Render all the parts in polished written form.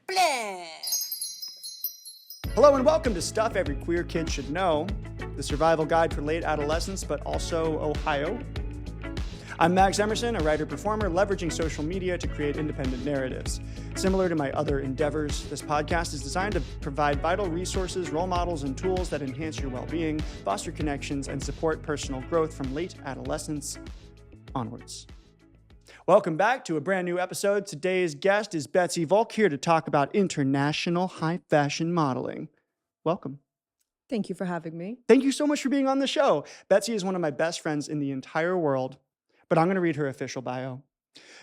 Blah. Hello and welcome to Stuff Every Queer Kid Should Know, the survival guide for late adolescence, but also Ohio. I'm Max Emerson, a writer-performer leveraging social media to create independent narratives. Similar to my other endeavors, this podcast is designed to provide vital resources, role models, and tools that enhance your well-being, foster connections, and support personal growth from late adolescence onwards. Welcome back to a brand new episode. Today's guest is Betsy Volk, here to talk about international high fashion modeling. Welcome. Thank you for having me. Thank you so much for being on the show. Betsy is one of my best friends in the entire world, but I'm going to read her official bio.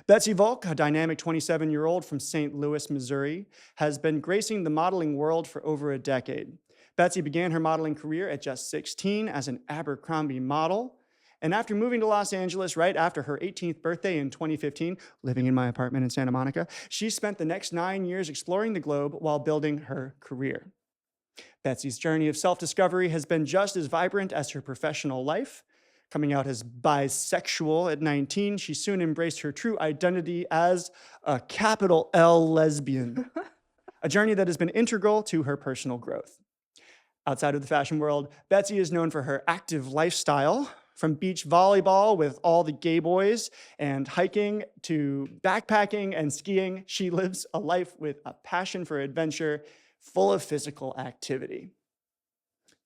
Betsy Volk, a dynamic 27-year-old from St. Louis, Missouri, has been gracing the modeling world for over a decade. Betsy began her modeling career at just 16 as an Abercrombie model. And after moving to Los Angeles right after her 18th birthday in 2015, living in my apartment in Santa Monica, she spent the next 9 years exploring the globe while building her career. Betsy's journey of self-discovery has been just as vibrant as her professional life. Coming out as bisexual at 19, she soon embraced her true identity as a capital L lesbian, a journey that has been integral to her personal growth. Outside of the fashion world, Betsy is known for her active lifestyle. From beach volleyball with all the gay boys and hiking to backpacking and skiing, she lives a life with a passion for adventure, full of physical activity.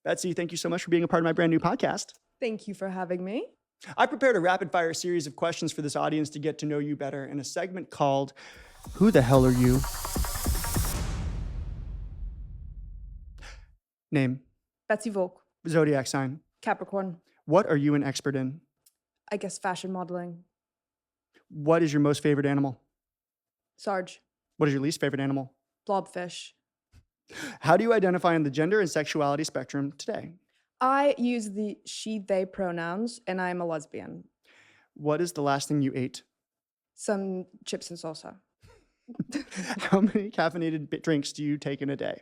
Betsy, thank you so much for being a part of my brand new podcast. Thank you for having me. I prepared a rapid fire series of questions for this audience to get to know you better in a segment called Who the Hell Are You? Name. Betsy Volk, Zodiac sign. Capricorn. What are you an expert in? I guess fashion modeling. What is your most favorite animal? Sarge. What is your least favorite animal? Blobfish. How do you identify on the gender and sexuality spectrum today? I use the she, they pronouns, and I'm a lesbian. What is the last thing you ate? Some chips and salsa. How many caffeinated drinks do you take in a day?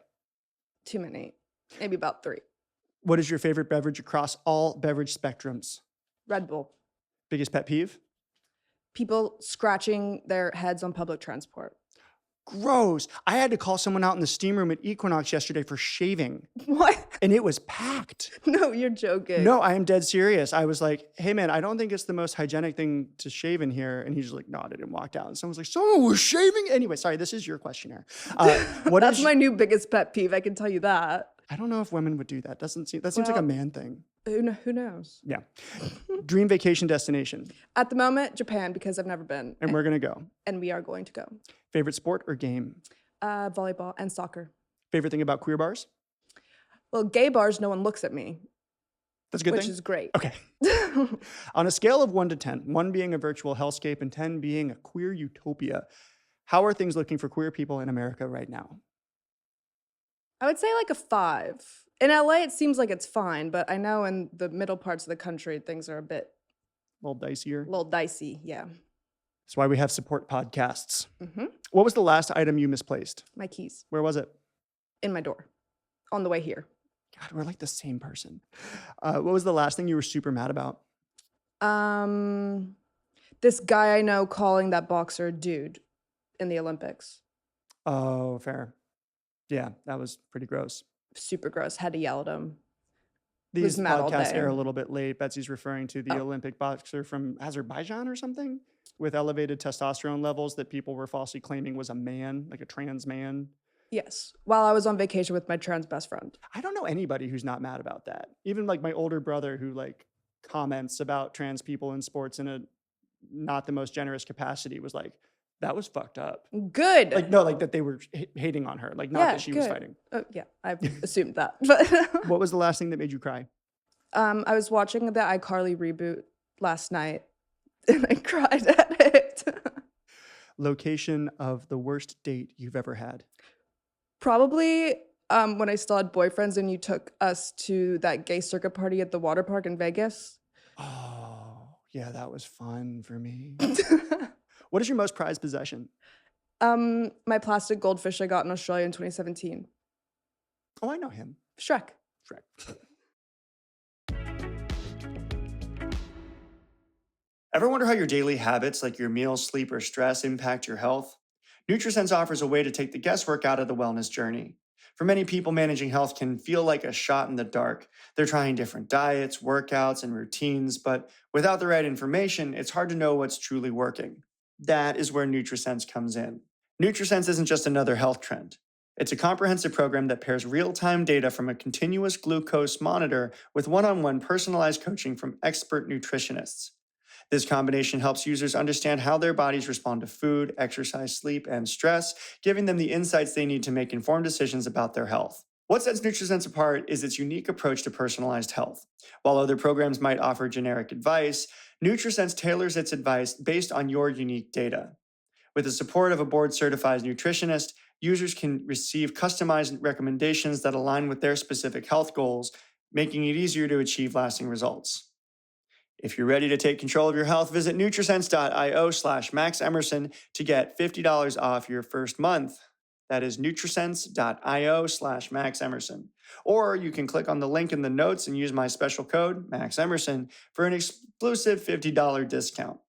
Too many. Maybe about 3. What is your favorite beverage across all beverage spectrums? Red Bull. Biggest pet peeve? People scratching their heads on public transport. Gross. I had to call someone out in the steam room at Equinox yesterday for shaving. What? And it was packed. No, you're joking. No, I am dead serious. I was like, hey man, I don't think it's the most hygienic thing to shave in here. And he's like, nodded and walked out. And someone was like, someone was shaving? Anyway, sorry, this is your questionnaire. That's my new biggest pet peeve, I can tell you that. I don't know if women would do that. That seems like a man thing. Who knows? Yeah. Dream vacation destination. At the moment, Japan, because I've never been. And we're going to go. And we are going to go. Favorite sport or game? Volleyball and soccer. Favorite thing about queer bars? Well, gay bars, no one looks at me. That's a good thing? Which is great. Okay. On a scale of 1 to 10, 1 being a virtual hellscape and 10 being a queer utopia, how are things looking for queer people in America right now? I would say like a 5. In LA, it seems like it's fine, but I know in the middle parts of the country, things are a little dicier. little dicey, yeah. That's why we have support podcasts. Mm-hmm. What was the last item you misplaced? My keys Where was it? in my door on the way here. God, we're like the same person. What was the last thing you were super mad about? This guy I know calling that boxer a dude in the Olympics. Oh, fair. Yeah, that was pretty gross. Super gross. Had to yell at him. These mad all podcasts day. air a little bit late. Betsy's referring to the Olympic boxer from Azerbaijan or something with elevated testosterone levels that people were falsely claiming was a man, like a trans man. Yes. While I was on vacation with my trans best friend. I don't know anybody who's not mad about that. Even like my older brother who like comments about trans people in sports in a not the most generous capacity was like, that was fucked up. Good. Like, no, like that they were hating on her. Like, not that she was fighting. Oh, yeah, I assumed that. But What was the last thing that made you cry? I was watching the iCarly reboot last night, and I cried at it. Location of the worst date you've ever had? Probably when I still had boyfriends and you took us to that gay circuit party at the water park in Vegas. Oh, yeah, that was fun for me. What is your most prized possession? My plastic goldfish I got in Australia in 2017. Oh, I know him. Shrek. Shrek. Ever wonder how your daily habits, like your meals, sleep, or stress, impact your health? NutriSense offers a way to take the guesswork out of the wellness journey. For many people, managing health can feel like a shot in the dark. They're trying different diets, workouts, and routines, but without the right information, it's hard to know what's truly working. That is where NutriSense comes in. NutriSense isn't just another health trend. It's a comprehensive program that pairs real-time data from a continuous glucose monitor with one-on-one personalized coaching from expert nutritionists. This combination helps users understand how their bodies respond to food, exercise, sleep, and stress, giving them the insights they need to make informed decisions about their health. What sets NutriSense apart is its unique approach to personalized health. While other programs might offer generic advice, NutriSense tailors its advice based on your unique data. With the support of a board-certified nutritionist, users can receive customized recommendations that align with their specific health goals, making it easier to achieve lasting results. If you're ready to take control of your health, visit nutrisense.io/maxemerson to get $50 off your first month. That is nutrisense.io/maxemerson. Or you can click on the link in the notes and use my special code, MaxEmerson, for an exclusive $50 discount.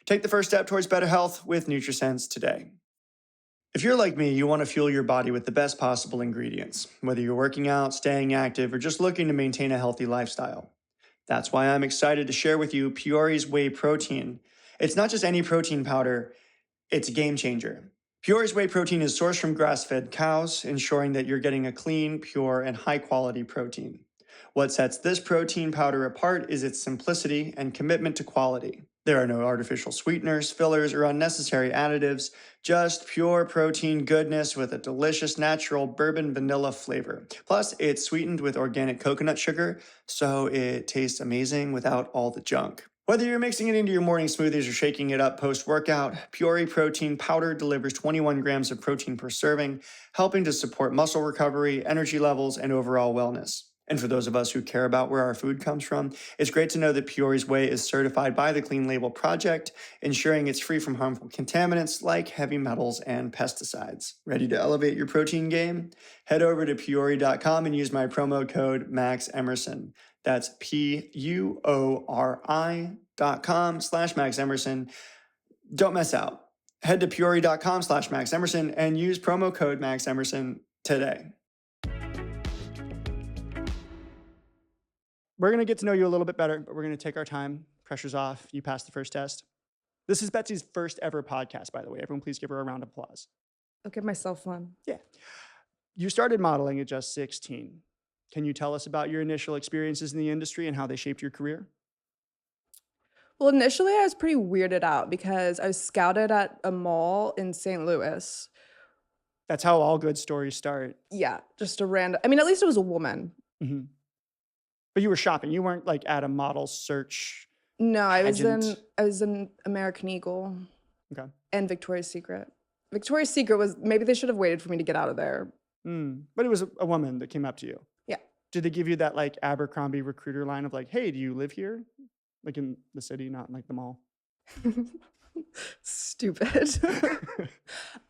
Take the first step towards better health with NutriSense today. If you're like me, you want to fuel your body with the best possible ingredients, whether you're working out, staying active, or just looking to maintain a healthy lifestyle. That's why I'm excited to share with you Peori's Whey Protein. It's not just any protein powder, it's a game changer. Peori's Whey Protein is sourced from grass-fed cows, ensuring that you're getting a clean, pure, and high-quality protein. What sets this protein powder apart is its simplicity and commitment to quality. There are no artificial sweeteners, fillers, or unnecessary additives, just pure protein goodness with a delicious natural bourbon vanilla flavor. Plus, it's sweetened with organic coconut sugar, so it tastes amazing without all the junk. Whether you're mixing it into your morning smoothies or shaking it up post-workout, Peori Protein Powder delivers 21 grams of protein per serving, helping to support muscle recovery, energy levels, and overall wellness. And for those of us who care about where our food comes from, it's great to know that Peori's Whey is certified by the Clean Label Project, ensuring it's free from harmful contaminants like heavy metals and pesticides. Ready to elevate your protein game? Head over to Peori.com and use my promo code MaxEmerson. That's Peori.com/MaxEmerson. Don't mess out. Head to Peori.com/MaxEmerson and use promo code MaxEmerson today. We're going to get to know you a little bit better, but we're going to take our time. Pressure's off. You passed the first test. This is Betsy's first ever podcast, by the way. Everyone, please give her a round of applause. I'll give myself one. Yeah. You started modeling at just 16. Can you tell us about your initial experiences in the industry and how they shaped your career? Well, initially I was pretty weirded out because I was scouted at a mall in St. Louis. That's how all good stories start. Yeah, just a random, I mean, at least it was a woman. Mm-hmm. But you were shopping. You weren't like at a model search. No, I was pageant. in American Eagle. Okay. And Victoria's Secret. Victoria's Secret was, maybe they should have waited for me to get out of there. But it was a woman that came up to you. Yeah. Did they give you that like Abercrombie recruiter line of like, hey, do you live here? Like in the city, not in like the mall. Stupid.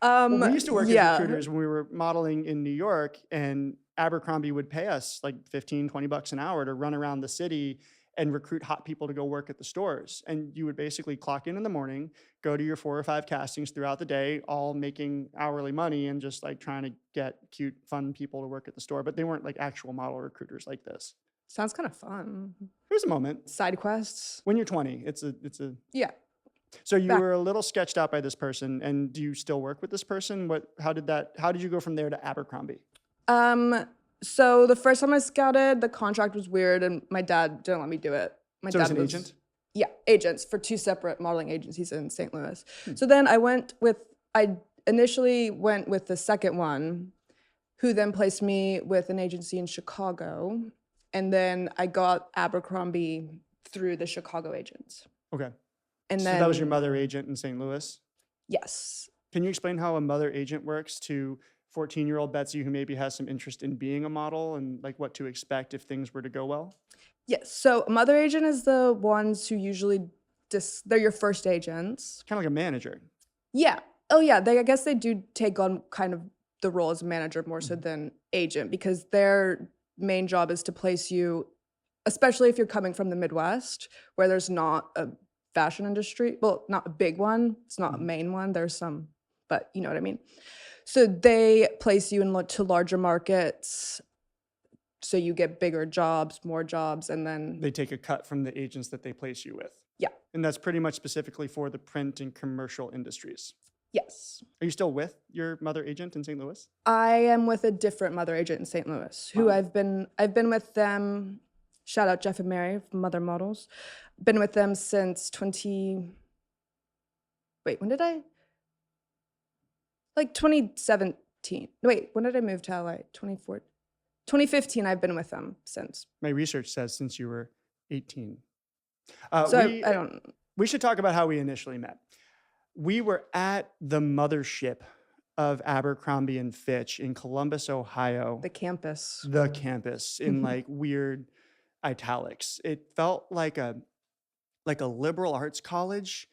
Well, we used to work yeah. as recruiters when we were modeling in New York, and Abercrombie would pay us like $15-20 an hour to run around the city and recruit hot people to go work at the stores. And you would basically clock in the morning, go to your 4 or 5 castings throughout the day, all making hourly money and just like trying to get cute, fun people to work at the store. But they weren't like actual model recruiters like this. Sounds kind of fun. Here's a moment. Side quests. When you're 20, it's a Yeah. So you were a little sketched out by this person, and do you still work with this person? How did you go from there to Abercrombie? So the first time I scouted, the contract was weird and my dad didn't let me do it. So it was an agent? Yeah, agents for 2 separate modeling agencies in St. Louis. So then I initially went with the second one, who then placed me with an agency in Chicago. And then I got Abercrombie through the Chicago agents. Okay. And so then that was your mother agent in St. Louis? Yes. Can you explain how a mother agent works to 14-year-old Betsy who maybe has some interest in being a model and like what to expect if things were to go well? Yes. So a mother agent is the ones who usually they're your first agents. Kind of like a manager. Yeah. Oh yeah. I guess they do take on kind of the role as a manager more so than agent, because their main job is to place you, especially if you're coming from the Midwest, where there's not a fashion industry. Well, not a big one. It's not a main one. There's some, but you know what I mean. So they place you to larger markets, so you get bigger jobs, more jobs, and then They take a cut from the agents that they place you with. yeah, And that's pretty much specifically for the print and commercial industries. yes. Are you still with your mother agent in St. Louis? I am with a different mother agent in St. Louis, who Wow. I've been with them. Shout out Jeff and Mary from Mother Models. Been with them since 2017. Wait, when did I move to LA? 2015. I've been with them since. My research says since you were 18. So I don't. We should talk about how we initially met. We were at the mothership of Abercrombie and Fitch in Columbus, Ohio. The campus. The campus in like weird italics. It felt like a liberal arts college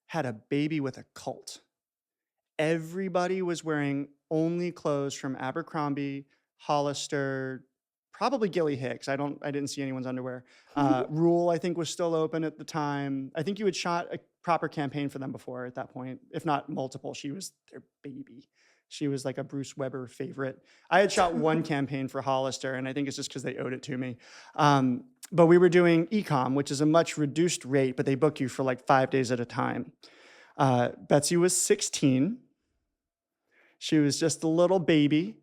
had a baby with a cult. Everybody was wearing only clothes from Abercrombie, Hollister, probably Gilly Hicks. I didn't see anyone's underwear. Rule, I think, was still open at the time. I think you had shot a proper campaign for them before at that point, if not multiple. She was their baby. She was like a Bruce Weber favorite. I had shot one campaign for Hollister, and I think it's just because they owed it to me. But we were doing e-com, which is a much reduced rate, but they book you for like 5 days at a time. Betsy was 16. She was just a little baby,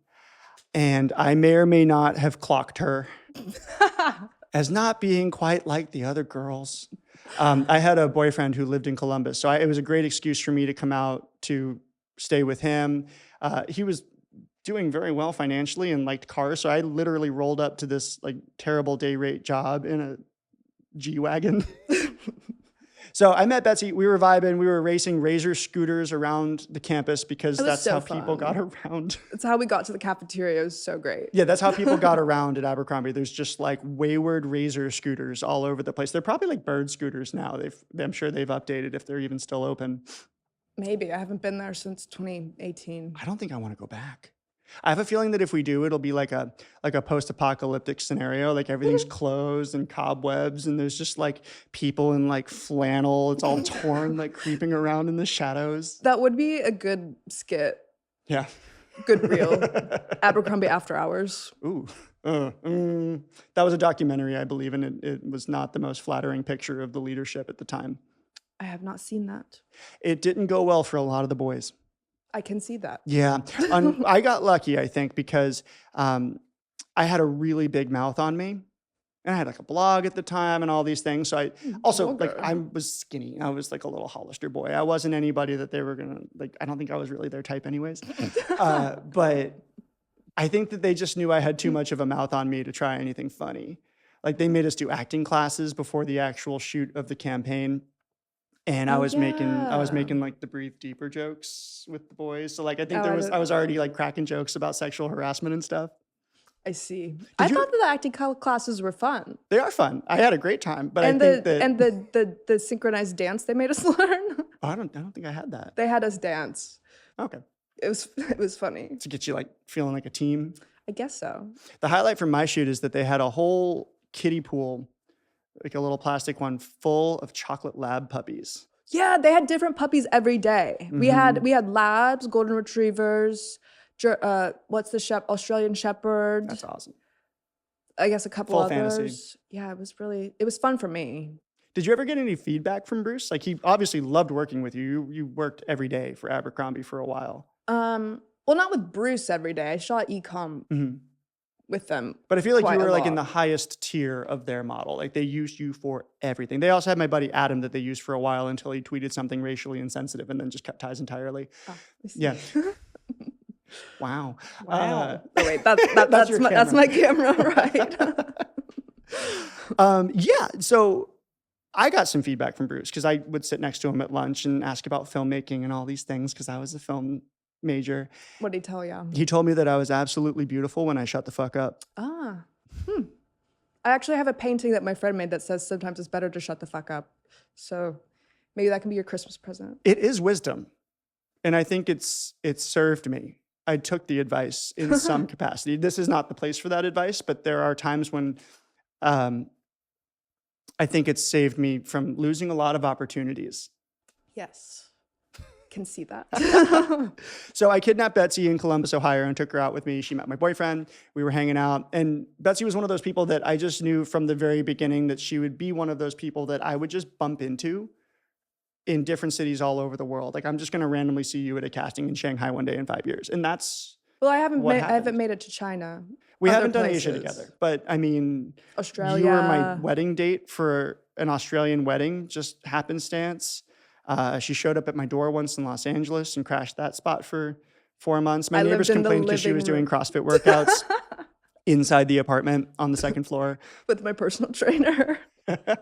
and I may or may not have clocked her as not being quite like the other girls. I had a boyfriend who lived in Columbus, so it was a great excuse for me to come out to stay with him. He was doing very well financially and liked cars, so I literally rolled up to this like terrible day rate job in a G-Wagon. So I met Betsy. We were vibing. We were racing Razor scooters around the campus because that's so how people fun. got around. That's how we got to the cafeteria. It was so great. Yeah, that's how people got around at Abercrombie. There's just like wayward Razor scooters all over the place. They're probably like bird scooters now. I'm sure they've updated if they're even still open. Maybe. I haven't been there since 2018. I don't think I want to go back. I have a feeling that if we do, it'll be like a post-apocalyptic scenario. Like everything's closed and cobwebs, and there's just like people in like flannel. It's all torn, like creeping around in the shadows. That would be a good skit. Yeah. Good reel. Abercrombie After Hours. Ooh. That was a documentary, I believe, and it was not the most flattering picture of the leadership at the time. I have not seen that. It didn't go well for a lot of the boys. I can see that. Yeah. I got lucky, I think, because I had a really big mouth on me. And I had like a blog at the time and all these things. So I also, like, I was skinny. I was like a little Hollister boy. I wasn't anybody that they were going to, like, I don't think I was really their type anyways. But I think that they just knew I had too much of a mouth on me to try anything funny. Like, they made us do acting classes before the actual shoot of the campaign. And I was making like the breathe deeper jokes with the boys. So like I think I was already like cracking jokes about sexual harassment and stuff. I see. I thought that the acting classes were fun. They are fun. I had a great time, but and I think that the synchronized dance they made us learn. I don't think I had that. They had us dance. Okay. It was funny. To get you like feeling like a team. I guess so. The highlight from my shoot is that they had a whole kiddie pool, like a little plastic one full of chocolate lab puppies. Yeah, they had different puppies every day. Mm-hmm. We had labs, golden retrievers, what's the Australian Shepherd. That's awesome. I guess a couple Full others. fantasy. Yeah, it was fun for me. Did you ever get any feedback from Bruce? Like he obviously loved working with you. You worked every day for Abercrombie for a while. Well, not with Bruce every day. I shot e-com with them. But I feel like you were like in the highest tier of their model. Like they used you for everything. They also had my buddy Adam that they used for a while until he tweeted something racially insensitive and then just cut ties entirely. Oh, yeah. Wow. Oh, wait, that's my camera, right? Yeah. So I got some feedback from Bruce because I would sit next to him at lunch and ask about filmmaking and all these things because I was a film major. What did he tell you? He told me that I was absolutely beautiful when I shut the fuck up. I actually have a painting that my friend made that says sometimes it's better to shut the fuck up. So maybe that can be your Christmas present. It is wisdom. And I think it's served me. I took the advice in some capacity. This is not the place for that advice, but there are times when I think it's saved me from losing a lot of opportunities. Yes. can see that. So I kidnapped Betsy in Columbus, Ohio, and took her out with me. She met my boyfriend. We were hanging out. And Betsy was one of those people that I just knew from the very beginning that she would be one of those people that I would just bump into in different cities all over the world. Like, I'm just going to randomly see you at a casting in Shanghai one day in 5 years. And that's Well, I haven't what I haven't happened. made it to China. We Other haven't done Asia places. together. But I mean, Australia. you were my wedding date for an Australian wedding, just happenstance. She showed up at my door once in Los Angeles and crashed that spot for 4 months. My I neighbors lived in the complained because she was doing living CrossFit workouts inside the apartment on the second floor. with my personal trainer.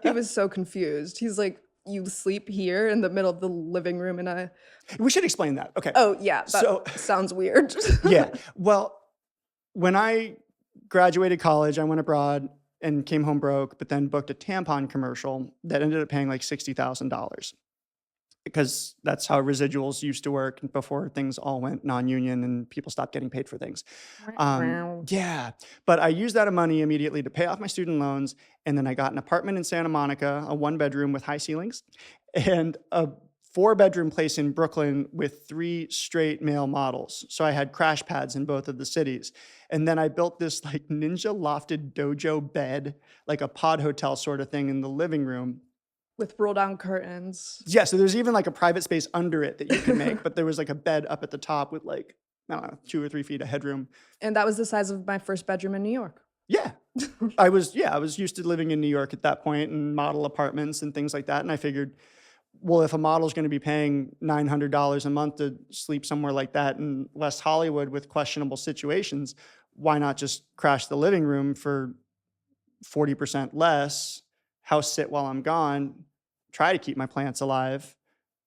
He was so confused. He's like, you sleep here in the middle of the living room in a... We should explain that. Okay. Oh, yeah. That So- sounds weird. Yeah. Well, when I graduated college, I went abroad and came home broke, but then booked a tampon commercial that ended up paying like $60,000 because that's how residuals used to work before things all went non-union and people stopped getting paid for things. Yeah, but I used that money immediately to pay off my student loans, and then I got an apartment in Santa Monica, a 1-bedroom with high ceilings, and a 4-bedroom place in Brooklyn with 3 straight male models. So I had Crashpads in both of the cities. And then I built this like ninja lofted dojo bed, like a pod hotel sort of thing in the living room. With roll-down curtains. Yeah, so there's even like a private space under it that you can make, but there was like a bed up at the top with like, I don't know, 2 or 3 feet of headroom. And that was the size of my first bedroom in New York. Yeah. I was used to living in New York at that point and model apartments and things like that. And I figured, well, if a model's going to be paying $900 a month to sleep somewhere like that in West Hollywood with questionable situations, why not just crash the living room for 40% less, house sit while I'm gone, try to keep my plants alive?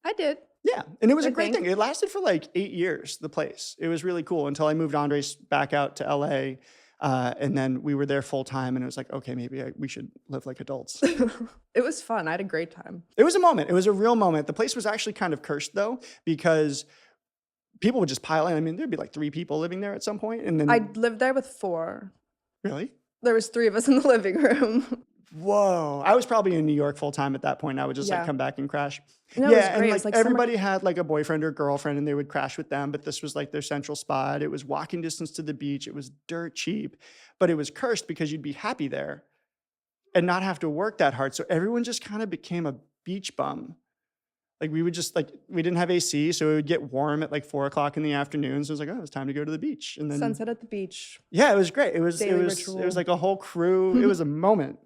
I did. Yeah, and it was a I great think. thing. It lasted for like 8 years, the place. It was really cool until I moved Andres back out to LA. And then we were there full time, and it was like, okay, maybe we should live like adults. It was fun. I had a great time. It was a moment. It was a real moment. The place was actually kind of cursed, though, because people would just pile in. I mean, there'd be like 3 people living there at some point, and then I lived there with 4. really, There was 3 of us in the living room. whoa! I was probably in New York full time at that point. I would just like Yeah. come back and crash. No, it was Yeah, and great. It like was like summer- everybody had like a boyfriend or girlfriend, and they would crash with them. But this was like their central spot. It was walking distance to the beach. It was dirt cheap, but it was cursed because you'd be happy there and not have to work that hard. So everyone just kind of became a beach bum. Like we would just like we didn't have AC, so it would get warm at like 4 o'clock in the afternoon. So it was like, oh, it's time to go to the beach. And then Sunset at the beach. yeah, it was great. It was Daily it was ritual. like a whole crew. It was a moment.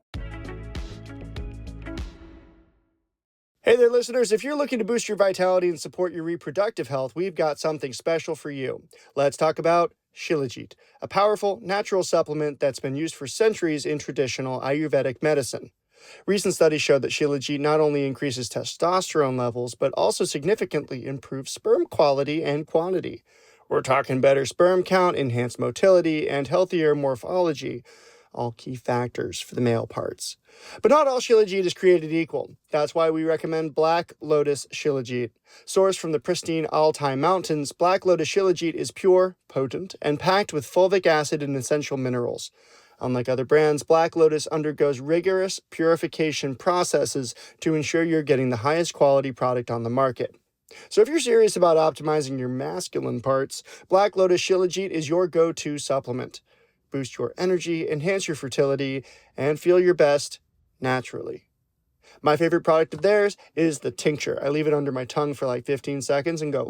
Hey there, listeners. If you're looking to boost your vitality and support your reproductive health, we've got something special for you. Let's talk about Shilajit, a powerful natural supplement that's been used for centuries in traditional Ayurvedic medicine. Recent studies show that Shilajit not only increases testosterone levels, but also significantly improves sperm quality and quantity. We're talking better sperm count, enhanced motility, and healthier morphology, all key factors for the male parts. But not all Shilajit is created equal. That's why we recommend Black Lotus Shilajit. Sourced from the pristine Altai Mountains, Black Lotus Shilajit is pure, potent, and packed with fulvic acid and essential minerals. Unlike other brands, Black Lotus undergoes rigorous purification processes to ensure you're getting the highest quality product on the market. So if you're serious about optimizing your masculine parts, Black Lotus Shilajit is your go-to supplement. Boost your energy, enhance your fertility, and feel your best naturally. My favorite product of theirs is the tincture. I leave it under my tongue for like 15 seconds and go.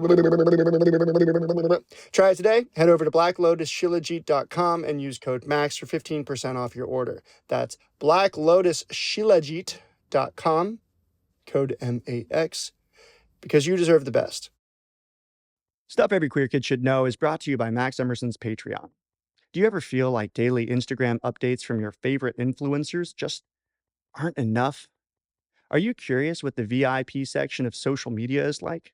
Try it today. Head over to blacklotusshilajit.com and use code MAX for 15% off your order. That's blacklotusshilajit.com, code MAX, because you deserve the best. Stuff Every Queer Kid Should Know is brought to you by Max Emerson's Patreon. Do you ever feel like daily Instagram updates from your favorite influencers just aren't enough? Are you curious what the VIP section of social media is like?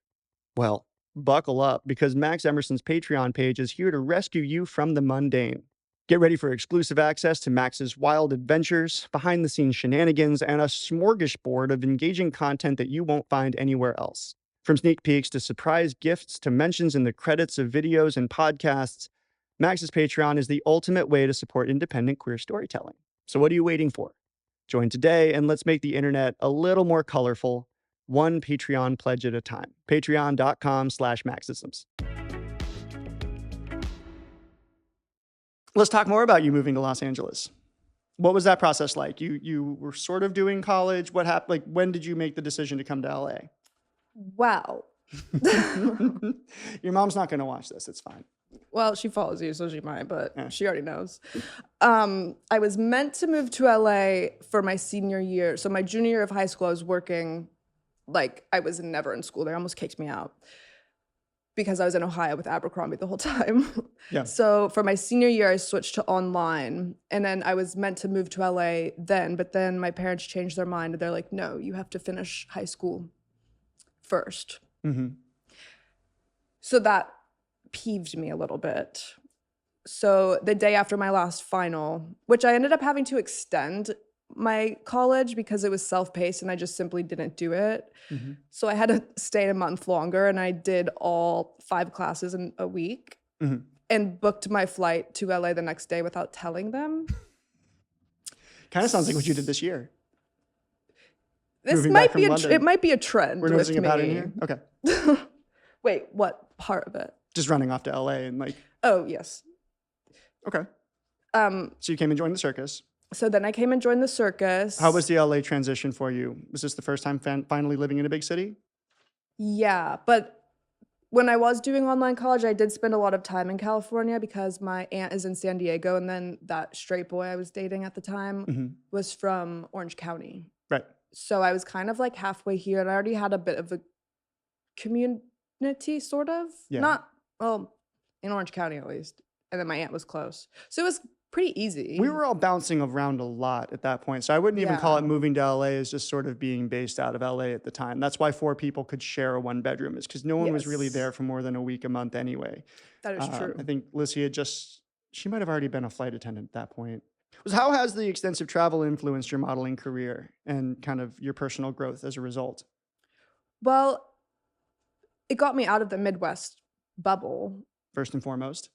Well, buckle up because Max Emerson's Patreon page is here to rescue you from the mundane. Get ready for exclusive access to Max's wild adventures, behind-the-scenes shenanigans, and a smorgasbord of engaging content that you won't find anywhere else. From sneak peeks to surprise gifts to mentions in the credits of videos and podcasts, Max's Patreon is the ultimate way to support independent queer storytelling. So what are you waiting for? Join today and let's make the internet a little more colorful one Patreon pledge at a time. Patreon.com/Maxisms. Let's talk more about you moving to Los Angeles. What was that process like? You were sort of doing college. What happened? Like, when did you make the decision to come to LA? Wow. Your mom's not going to watch this. It's fine. Well, she follows you, so she might, but Yeah. she already knows. I was meant to move to LA for my senior year. So my junior year of high school, I was working, like, I was never in school. They almost kicked me out because I was in Ohio with Abercrombie the whole time. Yeah. So for my senior year, I switched to online. And then I was meant to move to LA then, but then my parents changed their mind. And they're like, no, you have to finish high school first. Mm-hmm. So that peeved me a little bit. So the day after my last final, which I ended up having to extend my college because it was self-paced and I just simply didn't do it. Mm-hmm. So I had to stay a month longer and I did all 5 classes in a week Mm-hmm. and booked my flight to LA the next day without telling them. Kind of sounds like what you did this year. This Moving might back be from London. it might be a trend We're with noticing a me. pattern here? Okay. Wait, what part of it? Just running off to LA and like, Oh, yes. okay. So you came and joined the circus. So then I came and joined the circus. How was the LA transition for you? Was this the first time finally living in a big city? Yeah, but when I was doing online college, I did spend a lot of time in California because my aunt is in San Diego, and then that straight boy I was dating at the time Mm-hmm. was from Orange County. Right. So I was kind of like halfway here, and I already had a bit of a community, sort of. Yeah. Not, well, in Orange County at least. And then my aunt was close. So it was pretty easy. We were all bouncing around a lot at that point. So I wouldn't even call Yeah. it moving to LA as just sort of being based out of LA at the time. That's why 4 people could share a 1 bedroom, is because no one was really Yes. there for more than a week, a month anyway. That is true. I think Lissy she might have already been a flight attendant at that point. How has the extensive travel influenced your modeling career and kind of your personal growth as a result? Well, it got me out of the Midwest bubble. First and foremost.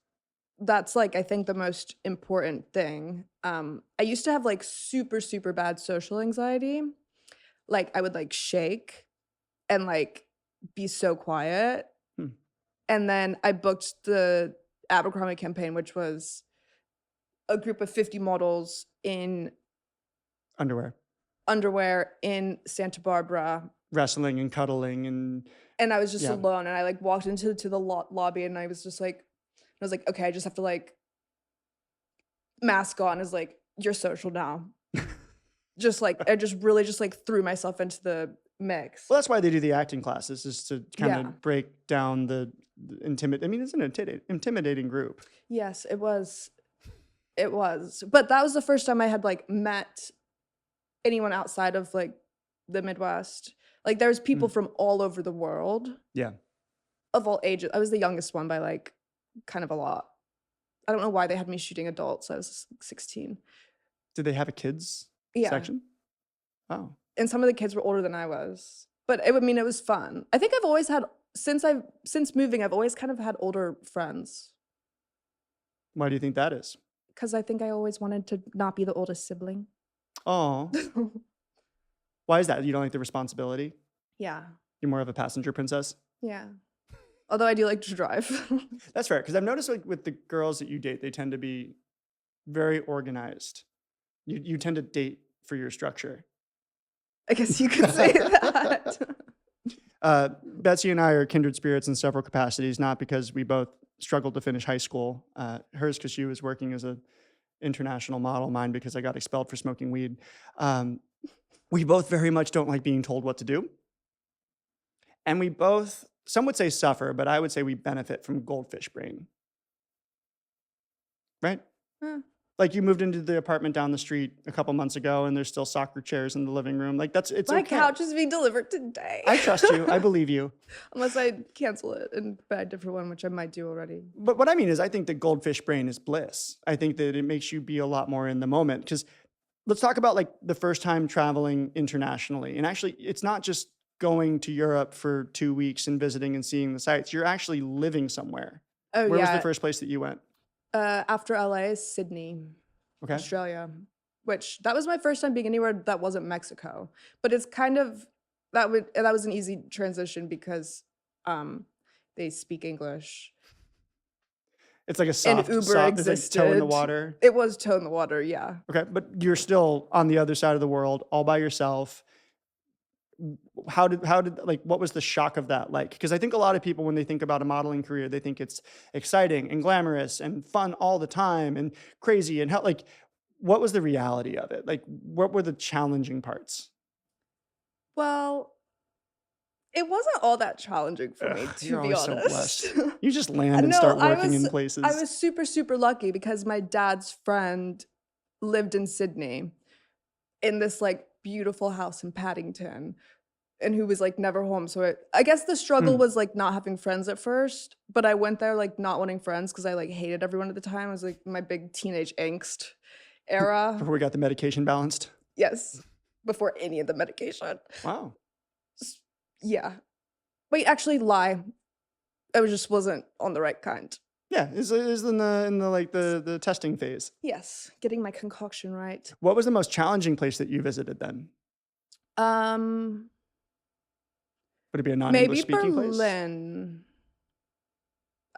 That's like, I think, the most important thing. I used to have like super, super bad social anxiety. Like I would like shake and like be so quiet. Hmm. And then I booked the Abercrombie campaign, which was a group of 50 models in Underwear. underwear in Santa Barbara. Wrestling and cuddling and And I was just Yeah. alone. And I like walked into the lobby and I was just like, okay, I just have to like mask on is like, you're social now. Just like, I just really just like threw myself into the mix. well, that's why they do the acting classes, is to kind of Yeah. break down the I mean, it's an intimidating group. Yes, it was. It was. But that was the first time I had like met anyone outside of like the Midwest. Like there's people from all over the world Yeah. of all ages. I was the youngest one by like kind of a lot. I don't know why they had me shooting adults. I was 16. Did they have a kids Yeah. section? Oh. And some of the kids were older than I was. But it would mean it was fun. I think I've always had since moving, I've always kind of had older friends. Why do you think that is? Because I think I always wanted to not be the oldest sibling. Oh. Why is that? You don't like the responsibility? Yeah. You're more of a passenger princess? Yeah. Although I do like to drive. That's fair, because I've noticed like with the girls that you date, they tend to be very organized. You tend to date for your structure. I guess you could say that. Betsy and I are kindred spirits in several capacities, not because we both struggled to finish high school. Hers because she was working as an international model, mine because I got expelled for smoking weed. We both very much don't like being told what to do. And we both, some would say suffer, but I would say we benefit from goldfish brain. Right? Huh. Like you moved into the apartment down the street a couple months ago and there's still soccer chairs in the living room. Like it's My okay. couch is being delivered today. I trust you. I believe you. Unless I cancel it and buy a different one, which I might do already. But what I mean is I think that goldfish brain is bliss. I think that it makes you be a lot more in the moment. Because let's talk about like the first time traveling internationally. And actually, it's not just going to Europe for 2 weeks and visiting and seeing the sights. You're actually living somewhere. Oh, Where was yeah. the first place that you went? After LA, Sydney, Okay. Australia, which that was my first time being anywhere that wasn't Mexico. But it's kind of that was an easy transition because they speak English It's like a and soft, Uber soft, it's like toe in the existed. water. It was toe in the water, yeah. Okay, but you're still on the other side of the world, all by yourself. How did like what was the shock of that like? Because I think a lot of people when they think about a modeling career, they think it's exciting and glamorous and fun all the time and crazy and how like what was the reality of it? Like what were the challenging parts? Well, it wasn't all that challenging for me, Ugh, to you're be always so honest. blessed. You just land and No, start I working in was places. super, super lucky because my dad's friend lived in Sydney in this like beautiful house in Paddington and who was like never home. So I guess the struggle Hmm. was like not having friends at first, but I went there like not wanting friends because I like hated everyone at the time. It was like my big teenage angst era. Before we got the medication balanced. Yes, before any of the medication. Wow. Yeah. Wait, actually lie. I just wasn't on the right kind. Yeah, is in the like the testing phase. Yes, getting my concoction right. What was the most challenging place that you visited then? Um, Would it be a non-English maybe speaking place? Berlin.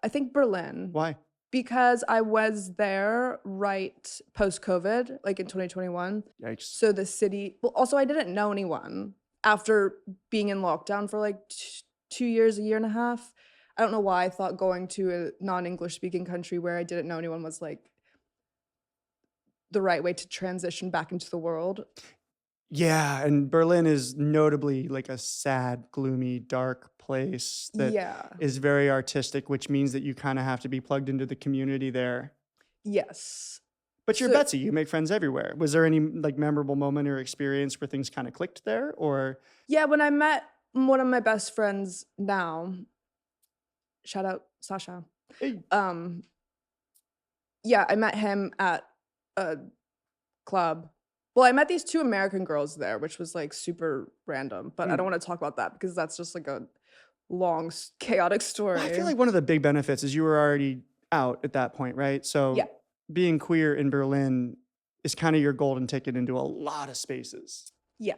I think Berlin Why? because I was there right post-COVID, like in 2021. Yikes. So the city, well, also I didn't know anyone after being in lockdown for like 2 years, a year and a half. I don't know why I thought going to a non-English speaking country where I didn't know anyone was like the right way to transition back into the world. Yeah, and Berlin is notably like a sad, gloomy, dark place that Yeah. is very artistic, which means that you kind of have to be plugged into the community there. Yes. But you're So Betsy, you make friends everywhere. Was there any like memorable moment or experience where things kind of clicked there? Or yeah, when I met one of my best friends now, shout out Sasha. hey, Um, yeah, I met him at a club. Well, I met these two American girls there, which was like super random, but I don't want to talk about that because that's just like a long, chaotic well, I story. feel like one of the big benefits is you were already out at that point, right? Yeah, So being queer in Berlin is kind of your golden ticket into a lot of spaces. yeah.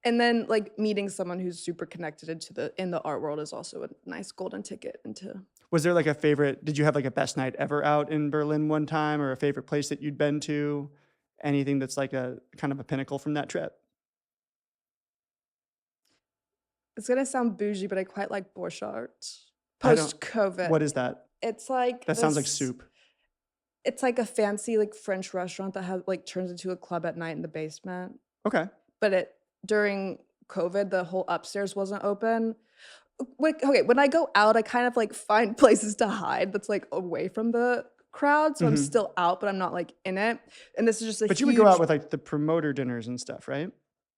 And then like meeting someone who's super connected in the art world is also a nice golden ticket into. Was there like a favorite? Did you have like a best night ever out in Berlin one time, or a favorite place that you'd been to? Anything that's like a kind of a pinnacle from that trip? It's gonna sound bougie, but I quite like Borchardt I don't. post-COVID. What is that? It's like That sounds like this. soup. It's like a fancy like French restaurant that has like turns into a club at night in the basement. Okay. But during COVID, the whole upstairs wasn't open. Okay, when I go out, I kind of like find places to hide that's like away from the crowd, so I'm Hmm. still out, but I'm not like in it. And this is just a But you huge. would go out with like the promoter dinners and stuff, right?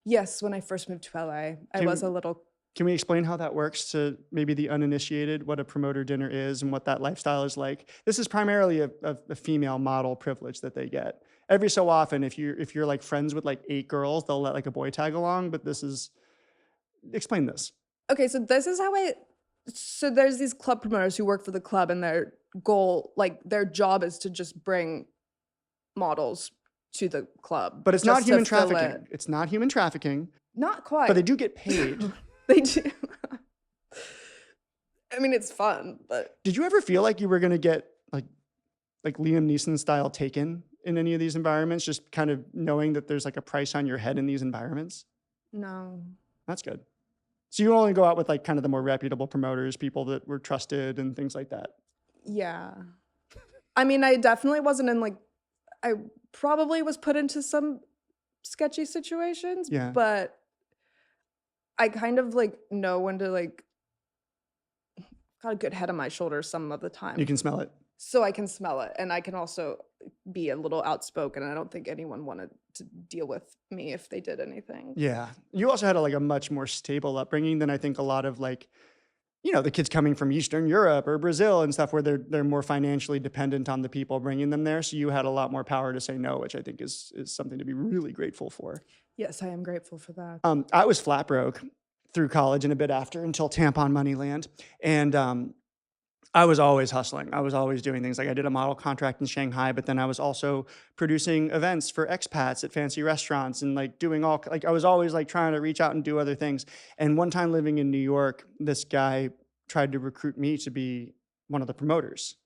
Yes, when I first moved to LA, I was a Can little. can we explain how that works to maybe the uninitiated, what a promoter dinner is and what that lifestyle is like? This is primarily a female model privilege that they get. Every so often, if you're like friends with like 8 girls, they'll let like a boy tag along. But this is explain this. Okay, so this is how so there's these club promoters who work for the club and their goal, like their job is to just bring models to the club. But it's not just to human fill trafficking. it. It's not human trafficking, Not but quite. they do get paid. They do. I mean, it's fun, but Did you ever feel like you were gonna get like Liam Neeson style taken in any of these environments, just kind of knowing that there's like a price on your head in these environments? no. That's good. So you only go out with like kind of the more reputable promoters, people that were trusted and things like that. Yeah. I mean, I definitely wasn't in like, I probably was put into some sketchy situations, Yeah. but I kind of like know when to like, got a good head on my shoulders some of the You time. can smell it. So I can smell it and I can also be a little outspoken. And I don't think anyone wanted to deal with me if they did anything. Yeah. You also had like a much more stable upbringing than I think a lot of like, the kids coming from Eastern Europe or Brazil and stuff where they're more financially dependent on the people bringing them there. So you had a lot more power to say no, which I think is something to be really grateful for. Yes, I am grateful for that. I was flat broke through college and a bit after until tampon money land. And I was always hustling. I was always doing things. Like I did a model contract in Shanghai, but then I was also producing events for expats at fancy restaurants and like doing all like I was always like trying to reach out and do other things. And one time living in New York, this guy tried to recruit me to be one of the promoters,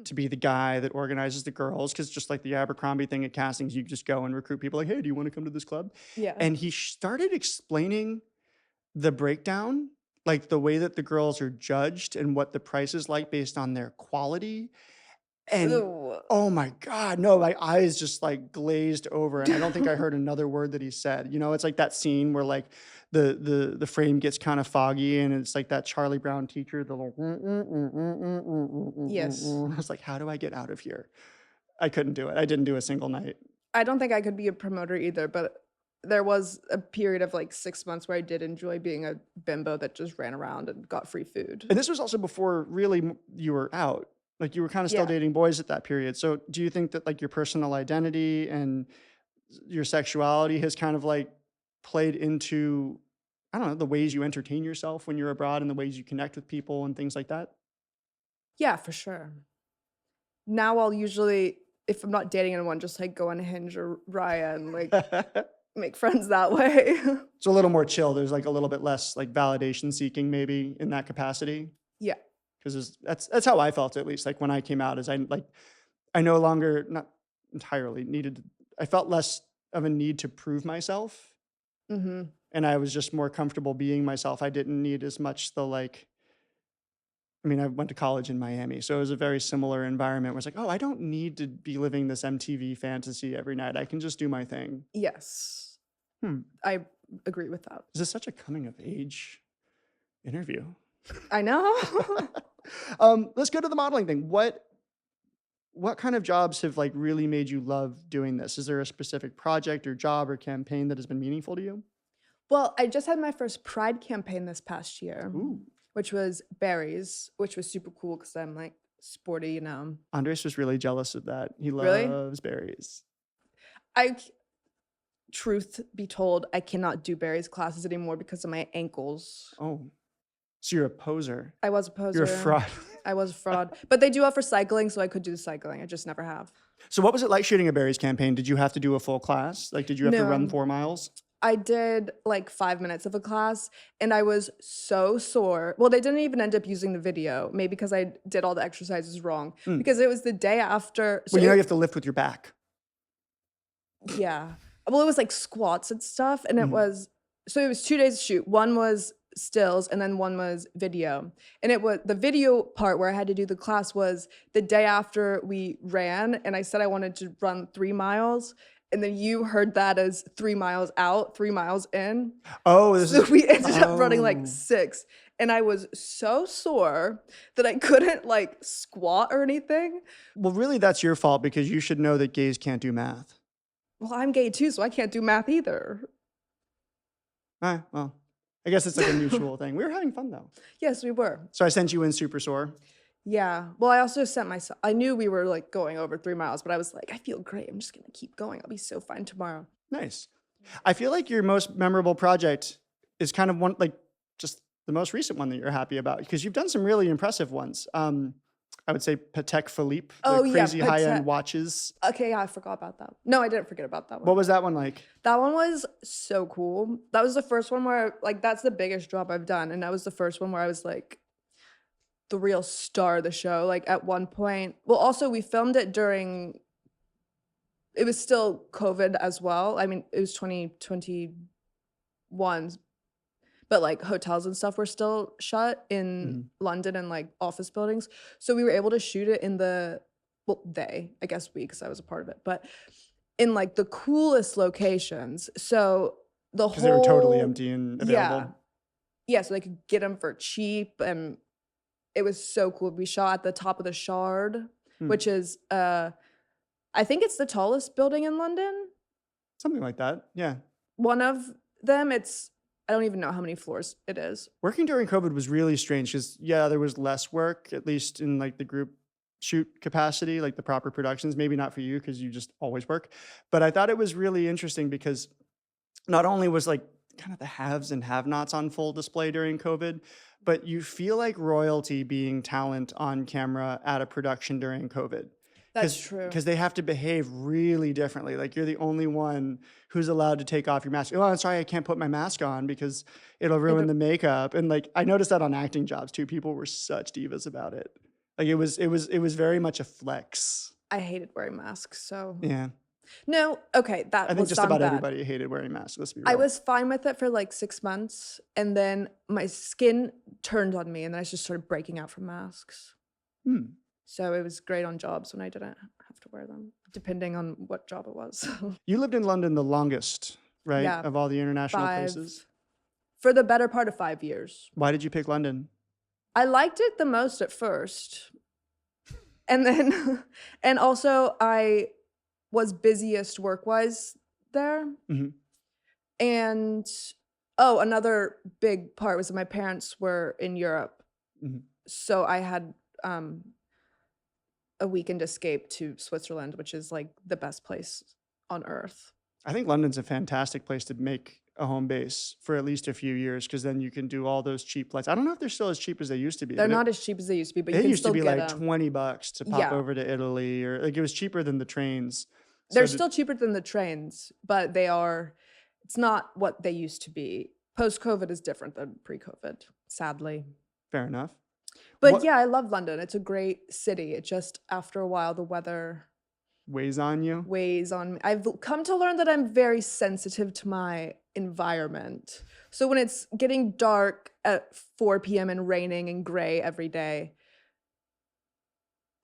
to be the guy that organizes the girls. Cause just like the Abercrombie thing at castings, you just go and recruit people like, hey, do you want to come to this club? Yeah. And he started explaining the breakdown, like the way that the girls are judged and what the price is like based on their quality. And Ew. oh my God, no, my eyes just like glazed over. And I don't think I heard another word that he said. You know, it's like that scene where like the frame gets kind of foggy and it's like that Charlie Brown teacher, the little Yes. I was like, how do I get out of here? I couldn't do it. I didn't do a single night. I don't think I could be a promoter either, but there was a period of like 6 months where I did enjoy being a bimbo that just ran around and got free food. And this was also before really you were out. Like you were kind of still Yeah. dating boys at that period. So do you think that like your personal identity and your sexuality has kind of like played into, I don't know, the ways you entertain yourself when you're abroad and the ways you connect with people and things like that? Yeah, for sure. Now I'll usually, if I'm not dating anyone, just like go on Hinge or Raya and like make friends that way. It's a little more chill. There's like a little bit less like validation seeking maybe in that capacity. Yeah. Because that's how I felt at least. Like when I came out, is I no longer not entirely needed. I felt less of a need to prove myself, Mm-hmm. and I was just more comfortable being myself. I didn't need as much the like. I mean, I went to college in Miami, so it was a very similar environment where it's like, oh, I don't need to be living this MTV fantasy every night. I can just do my thing. Yes. Hmm. I agree with that. This is such a coming of age interview. I know. Let's go to the modeling thing. What kind of jobs have like really made you love doing this? Is there a specific project or job or campaign that has been meaningful to you? Well, I just had my first Pride campaign this past year, Ooh. which was berries, which was super cool because I'm like sporty, you know. Andres was really jealous of that. He Really? loves berries. Truth be told, I cannot do berries classes anymore because of my ankles. Oh, so you're a poser. I was a poser. You're a fraud. I was a fraud. But they do offer cycling, so I could do the cycling. I just never have. So what was it like shooting a berries campaign? Did you have to do a full class? Like, did you have to run No. 4 miles? I did like 5 minutes of a class and I was so sore. Well, they didn't even end up using the video, maybe because I did all the exercises wrong. Because it was the day after. So Well, you know you have to lift with your back. yeah. Well, it was like squats and stuff. And it was 2 days to shoot. One was stills and then one was video. And it was the video part where I had to do the class was the day after we ran. And I said I wanted to run 3 miles. And then you heard that as 3 miles out, 3 miles in. Oh, So we ended up running like 6. And I was so sore that I couldn't like squat or anything. Well, really, that's your fault because you should know that gays can't do math. Well, I'm gay too, so I can't do math either. Well, I guess it's like a mutual thing. We were having fun though. Yes, we were. So I sent you in super sore. Yeah. Well, I also sent myself, I knew we were like going over 3 miles, but I was like, I feel great. I'm just going to keep going. I'll be so fine tomorrow. Nice. I feel like your most memorable project is kind of one, like just the most recent one that you're happy about because you've done some really impressive ones. I would say Patek Philippe, the crazy high-end watches. Okay, yeah, I forgot about that. No, I didn't forget about that one. What was that one like? That one was so cool. That was the first one where, like, that's the biggest job I've done. And that was the first one where I was like the real star of the show. Like at one point, well, also we filmed it during, it was still COVID as well. I mean, it was 2021, but like hotels and stuff were still shut in London and like office buildings. So we were able to shoot it in I guess we, because I was a part of it, but in like the coolest locations. So the whole. Because they were totally empty and available. Yeah, so they could get them for cheap. And it was so cool. We shot at the top of the Shard, which is, I think it's the tallest building in London. Something like that, yeah. One of them, I don't even know how many floors it is. Working during COVID was really strange because, yeah, there was less work, at least in like the group shoot capacity, like the proper productions. Maybe not for you because you just always work. But I thought it was really interesting because not only was like kind of the haves and have-nots on full display during COVID, but you feel like royalty being talent on camera at a production during COVID. That's true. Because they have to behave really differently. Like you're the only one who's allowed to take off your mask. Oh, I'm sorry, I can't put my mask on because it'll ruin the makeup. And like I noticed that on acting jobs too. People were such divas about it. Like it was very much a flex. I hated wearing masks, so Yeah. no. Okay, that I think was just about bad. everybody hated wearing masks. Let's be real. I was fine with it for like 6 months, and then my skin turned on me, and then I just started breaking out from masks. So it was great on jobs when I didn't have to wear them, depending on what job it was. You lived in London the longest, right? Yeah. Of all the international places. For the better part of 5 years. Why did you pick London? I liked it the most at first. And then, and also I was busiest work-wise there. And, oh, another big part was that my parents were in Europe. So I had a weekend escape to Switzerland, which is like the best place on earth. I think London's a fantastic place to make a home base for at least a few years, because then you can do all those cheap flights. I don't know if they're still as cheap as they used to be. They're not as cheap as they used to be, but you It can used to still be get like them. $20 to pop over to Italy, or like it was cheaper than the trains. They're still cheaper than the trains, but it's not what they used to be. Post-COVID is different than pre-COVID, sadly. Fair enough. But yeah, I love London. It's a great city. It just, after a while, the weather weighs on you. Weighs on me. I've come to learn that I'm very sensitive to my environment. So when it's getting dark at 4 p.m. and raining and gray every day,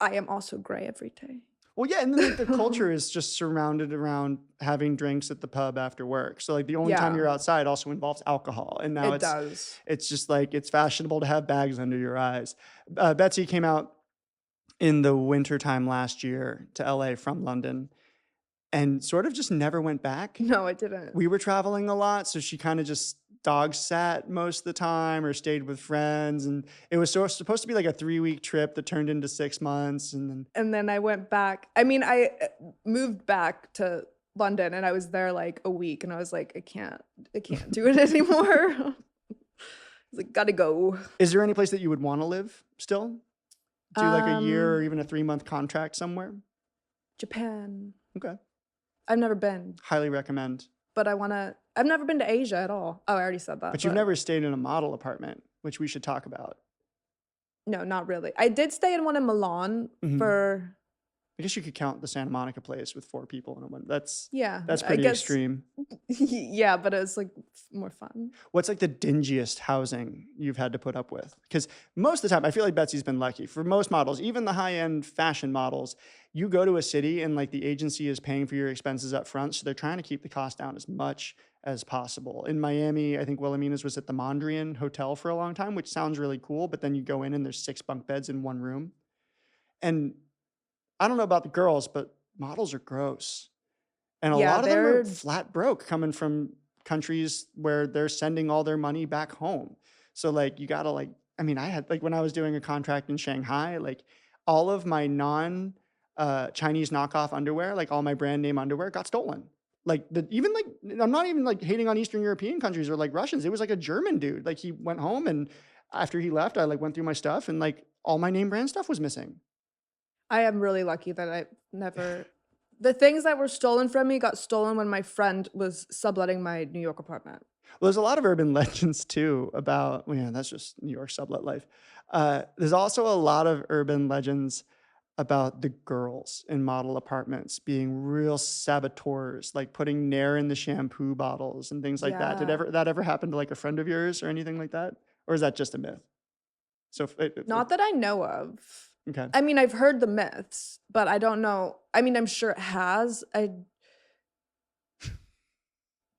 I am also gray every day. Well, yeah, and then the culture is just surrounded around having drinks at the pub after work. So like the only time you're outside also involves alcohol. And now it's just like it's fashionable to have bags under your eyes. Betsy came out in the wintertime last year to LA from London and sort of just never went back. No, I didn't. We were traveling a lot, so she kind of just dog sat most of the time or stayed with friends, and it was supposed to be like a 3-week trip that turned into 6 months, and then I went back. I mean, I moved back to London and I was there like a week, and I was like, I can't do it anymore. I was like, gotta go. Is there any place that you would want to live still? Do like a year or even a 3-month contract somewhere? Japan. Okay. I've never been. Highly recommend. But I've never been to Asia at all. Oh, I already said that. But you've never stayed in a model apartment, which we should talk about. No, not really. I did stay in one in Milan for... I guess you could count the Santa Monica place with 4 people in one. That's that's pretty extreme. Yeah, but it was like more fun. What's like the dingiest housing you've had to put up with? Because most of the time, I feel like Betsy's been lucky. For most models, even the high-end fashion models, you go to a city and like the agency is paying for your expenses up front, so they're trying to keep the cost down as much as possible. In Miami, I think Wilhelmina's was at the Mondrian Hotel for a long time, which sounds really cool, but then you go in and there's 6 bunk beds in one room. And I don't know about the girls, but models are gross. And a lot of them are flat broke coming from countries where they're sending all their money back home. So like you gotta like, I mean, I had like when I was doing a contract in Shanghai, like all of my Chinese knockoff underwear, like all my brand name underwear got stolen. Like even like, I'm not even like hating on Eastern European countries or like Russians. It was like a German dude. Like he went home and after he left, I like went through my stuff and like all my name brand stuff was missing. I am really lucky that I never... The things that were stolen from me got stolen when my friend was subletting my New York apartment. Well, there's a lot of urban legends too about, well, yeah, that's just New York sublet life. There's also a lot of urban legends about the girls in model apartments being real saboteurs, like putting Nair in the shampoo bottles and things like that. Did that ever happen to like a friend of yours or anything like that? Or is that just a myth? So Not that I know of. Okay. I mean, I've heard the myths, but I don't know. I mean, I'm sure it has.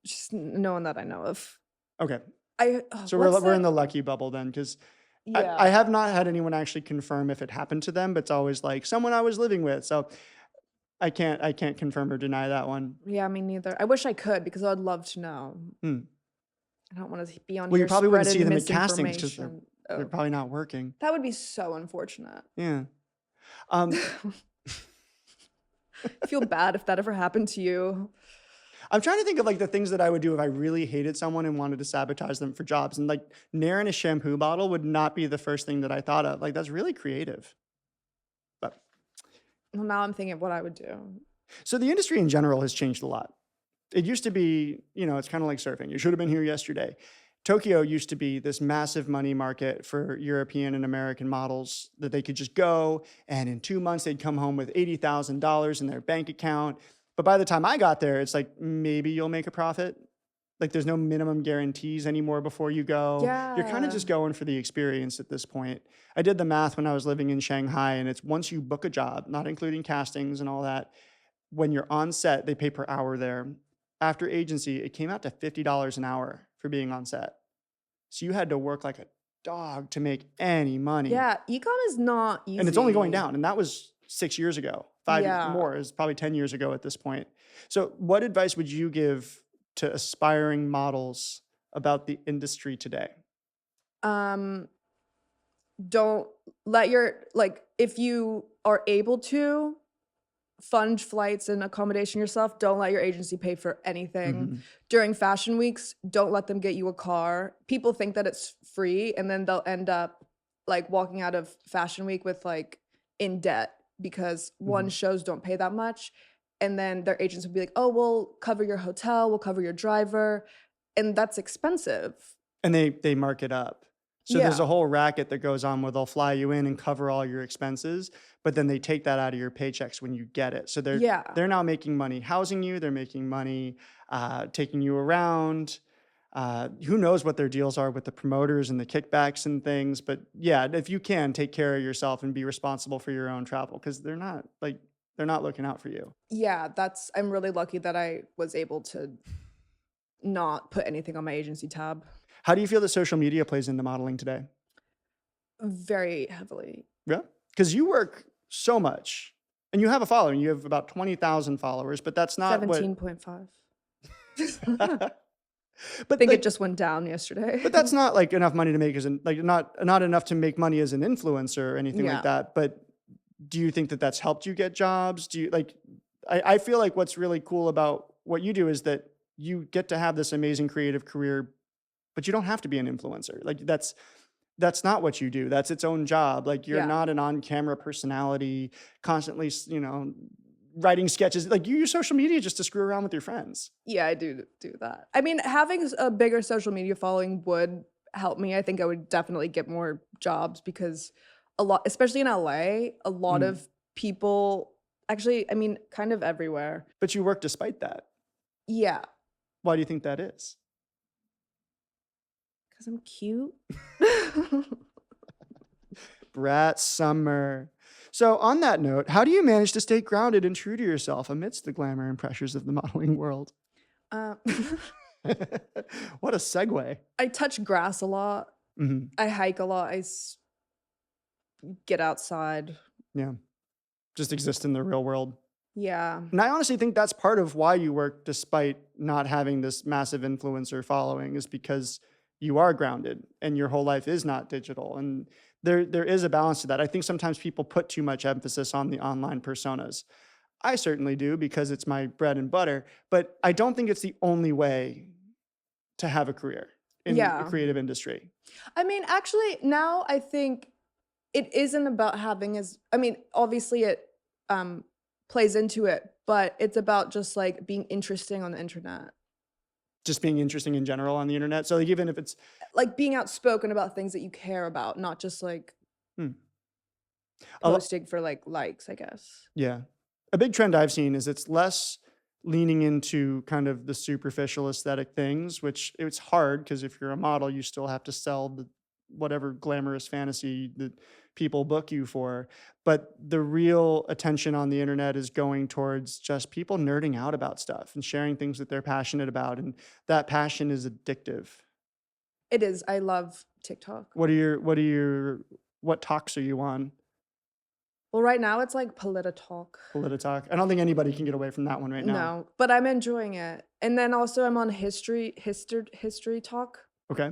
Just no one that I know of. Okay. So we're in the lucky bubble then, because I have not had anyone actually confirm if it happened to them, but it's always like someone I was living with. So I can't confirm or deny that one. Yeah, me neither. I wish I could because I'd love to know. I don't want to be on. Well, you probably wouldn't see them at castings because they're probably not working. That would be so unfortunate. Yeah. I feel bad if that ever happened to you. I'm trying to think of like the things that I would do if I really hated someone and wanted to sabotage them for jobs. And like Nair in a shampoo bottle would not be the first thing that I thought of. Like that's really creative. But Well, now I'm thinking of what I would do. so the industry in general has changed a lot. It used to be, it's kind of like surfing. You should have been here yesterday. Tokyo used to be this massive money market for European and American models that they could just go, and in 2 months they'd come home with $80,000 in their bank account. But by the time I got there, it's like, maybe you'll make a profit. Like there's no minimum guarantees anymore before you go. You're kind of Yeah. just going for the experience at this point. I did the math when I was living in Shanghai, and it's once you book a job, not including castings and all that, when you're on set, they pay per hour there. After agency, it came out to $50 an hour for being on set. So you had to work like a dog to make any money. Yeah, ecom is not easy. And it's only going down. And that was 6 years ago. 5 Yeah. more is probably 10 years ago at this point. So what advice would you give to aspiring models about the industry today? Don't let if you are able to fund flights and accommodation yourself, don't let your agency pay for anything. Mhm. During fashion weeks, don't let them get you a car. People think that it's free, and then they'll end up like walking out of fashion week with like in debt because one, shows don't pay that much. And then their agents would be like, oh, we'll cover your hotel, we'll cover your driver. And that's expensive. And they mark it up. So there's Yeah. a whole racket that goes on where they'll fly you in and cover all your expenses, but then they take that out of your paychecks when you get it. So Yeah. they're now making money housing you. They're making money taking you around. Who knows what their deals are with the promoters and the kickbacks and things. But yeah, if you can, take care of yourself and be responsible for your own travel, because they're not looking out for you. Yeah, I'm really lucky that I was able to not put anything on my agency tab. How do you feel that social media plays into modeling today? Very heavily. Yeah, because you work so much and you have a following. You have about 20,000 followers, but that's not 17.5. what. I think it just went down yesterday. But that's not like enough money to make not enough to make money as an influencer or anything Yeah. like that. But do you think that that's helped you get jobs? Do you I feel like what's really cool about what you do is that you get to have this amazing creative career, but you don't have to be an influencer. Like that's not what you do. That's its own job. Like you're Yeah. not an on-camera personality constantly, writing sketches. Like you use social media just to screw around with your friends. Yeah, I do that. I mean, having a bigger social media following would help me. I think I would definitely get more jobs because a lot, especially in LA, a lot of people, actually, I mean, kind of everywhere. But you work despite that. Yeah, Why do you think that is? because I'm cute. Brat summer. So on that note, how do you manage to stay grounded and true to yourself amidst the glamour and pressures of the modeling world? Uh, What a segue. I touch grass a lot. Hmm. I hike a lot. Get outside. Yeah. Just exist in the real world. Yeah. And I honestly think that's part of why you work despite not having this massive influencer following, is because you are grounded and your whole life is not digital. And there is a balance to that. I think sometimes people put too much emphasis on the online personas. I certainly do because it's my bread and butter, but I don't think it's the only way to have a career in the Yeah. creative industry. I mean, actually, now I think it isn't about obviously it plays into it, but it's about just like being interesting on the internet. Just being interesting in general on the internet. So like, even if it's Like being outspoken about things that you care about, not just like Hmm. a lo- posting for like likes, I guess. yeah, a big trend I've seen is it's less leaning into kind of the superficial aesthetic things, which it's hard because if you're a model, you still have to sell whatever glamorous fantasy that people book you for. But the real attention on the internet is going towards just people nerding out about stuff and sharing things that they're passionate about. And that passion is addictive. It is. I love TikTok. What talks are you on? Well, right now it's like Polititalk. Polititalk. I don't think anybody can get away from that one right now. No, but I'm enjoying it. And then also I'm on history talk. Okay.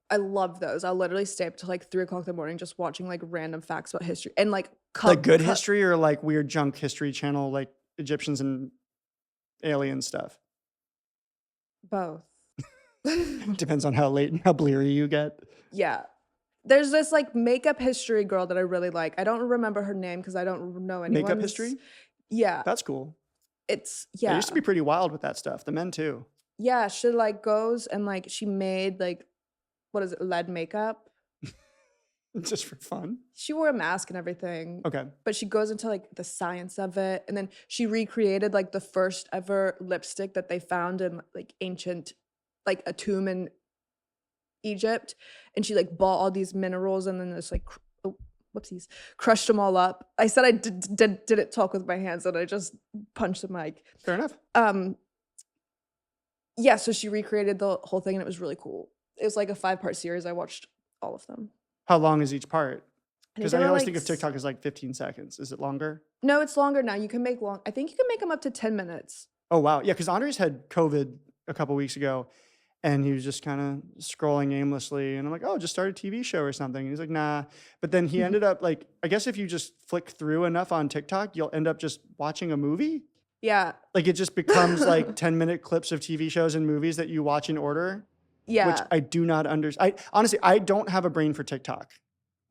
I love those. I'll literally stay up till like 3 o'clock in the morning just watching like random facts about history and like Like good history or like weird junk history channel, like Egyptians and alien stuff? Both. Depends on how late and how bleary you get. Yeah. There's this like makeup history girl that I really like. I don't remember her name because I don't know anyone's. Makeup history? Yeah. That's cool. It's I yeah. used to be pretty wild with that stuff. The men too. Yeah, she like goes and like she made like what is it, lead makeup? Just for fun. She wore a mask and everything. Okay. But she goes into like the science of it. And then she recreated like the first ever lipstick that they found in like ancient, like a tomb in Egypt. And she like bought all these minerals and then just like, whoopsies, crushed them all up. I said I didn't talk with my hands and I just punched the mic. Fair enough. Yeah, so she recreated the whole thing and it was really cool. It was like a 5-part series. I watched all of them. How long is each part? Because I always like, think of TikTok as like 15 seconds. Is it longer? No, it's longer now. You can make long. I think you can make them up to 10 minutes. Oh, wow. Yeah, because Andres had COVID a couple weeks ago and he was just kind of scrolling aimlessly. And I'm like, oh, just start a TV show or something. And he's like, nah. But then he ended up like, I guess if you just flick through enough on TikTok, you'll end up just watching a movie. Yeah. Like it just becomes like 10-minute clips of TV shows and movies that you watch in order. Yeah. Which I do not understand. Honestly, I don't have a brain for TikTok.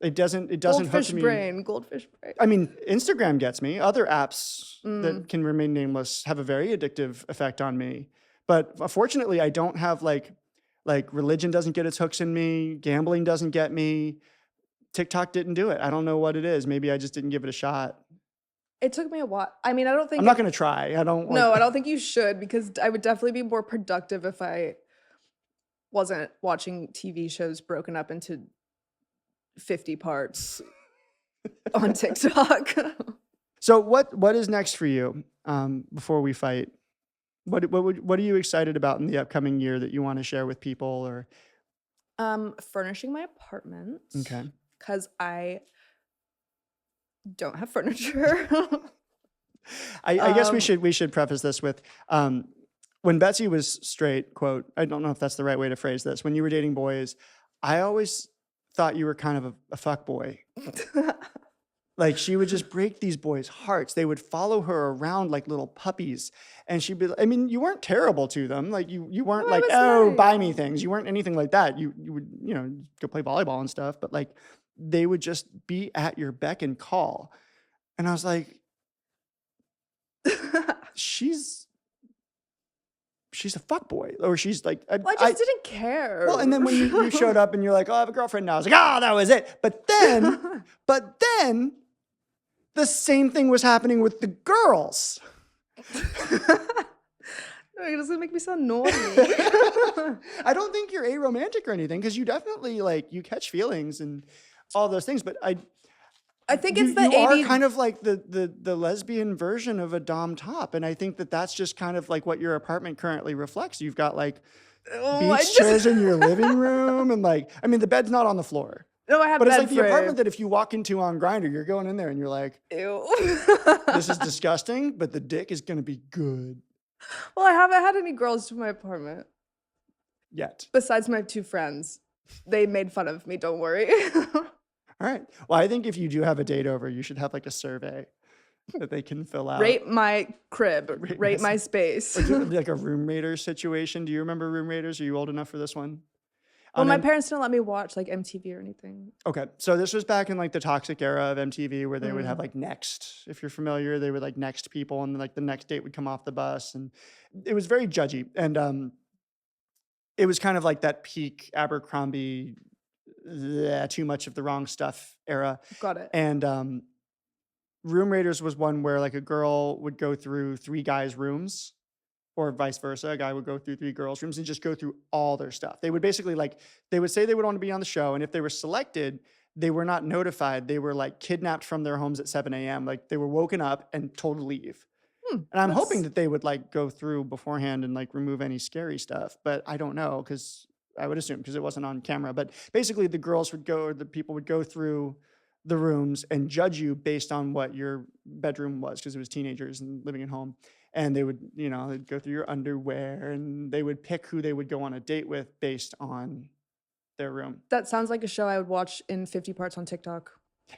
It doesn't goldfish hook me. Goldfish brain. I mean, Instagram gets me. Other apps that can remain nameless have a very addictive effect on me. But fortunately, I don't have like religion doesn't get its hooks in me. Gambling doesn't get me. TikTok didn't do it. I don't know what it is. Maybe I just didn't give it a shot. It took me a while. I mean, I don't think I'm not going to try. I don't. No, I don't think you should because I would definitely be more productive if I wasn't watching TV shows broken up into 50 parts on TikTok. So what is next for you before we fight? What are you excited about in the upcoming year that you want to share with people or? Furnishing my apartment. Okay. Because I don't have furniture. I guess we should preface this with when Betsy was straight, quote, I don't know if that's the right way to phrase this. When you were dating boys, I always thought you were kind of a fuck boy. Like she would just break these boys' hearts. They would follow her around like little puppies. And she'd be, I mean, you weren't terrible to them. Like you weren't like, oh, nice. buy me things. You weren't anything like that. You would, go play volleyball and stuff. But like they would just be at your beck and call. And I was like, she's a fuckboy, or she's like, I just didn't care. Well, and then when you showed up and you're like, oh, I have a girlfriend now. I was like, oh, that was it. But then the same thing was happening with the girls. It doesn't make me sound naughty. I don't think you're aromantic or anything, because you definitely like you catch feelings and all those things. But I think it's the you are AD kind of like the lesbian version of a dom top, and I think that's just kind of like what your apartment currently reflects. You've got like beach chairs in your living room, and like I mean the bed's not on the floor. No, I have. But it's like the apartment that if you walk into on Grindr, you're going in there and you're like, ew, this is disgusting, but the dick is gonna be good. Well, I haven't had any girls to my apartment Yet. besides my 2 friends. They made fun of me. Don't worry. All right. Well, I think if you do have a date over, you should have like a survey that they can fill out. Rate my crib. Rate my space. Like a room rater situation. Do you remember Room Raiders? Are you old enough for this one? Well, my parents didn't let me watch like MTV or anything. Okay. So this was back in like the toxic era of MTV where they would have like Next. If you're familiar, they would like Next people and then like the next date would come off the bus. And it was very judgy. And it was kind of like that peak Abercrombie too much of the wrong stuff era. Got it. And Room Raiders was one where like a girl would go through 3 guys' rooms, or vice versa. A guy would go through 3 girls' rooms and just go through all their stuff. They would basically like, they would say they would want to be on the show. And if they were selected, they were not notified. They were like kidnapped from their homes at 7 a.m. Like they were woken up and told to leave. And I'm hoping that they would like go through beforehand and like remove any scary stuff. But I don't know, because I would assume because it wasn't on camera. But basically the girls would go, or the people would go through the rooms and judge you based on what your bedroom was, because it was teenagers and living at home. And they would, they'd go through your underwear and they would pick who they would go on a date with based on their room. That sounds like a show I would watch in 50 parts on TikTok.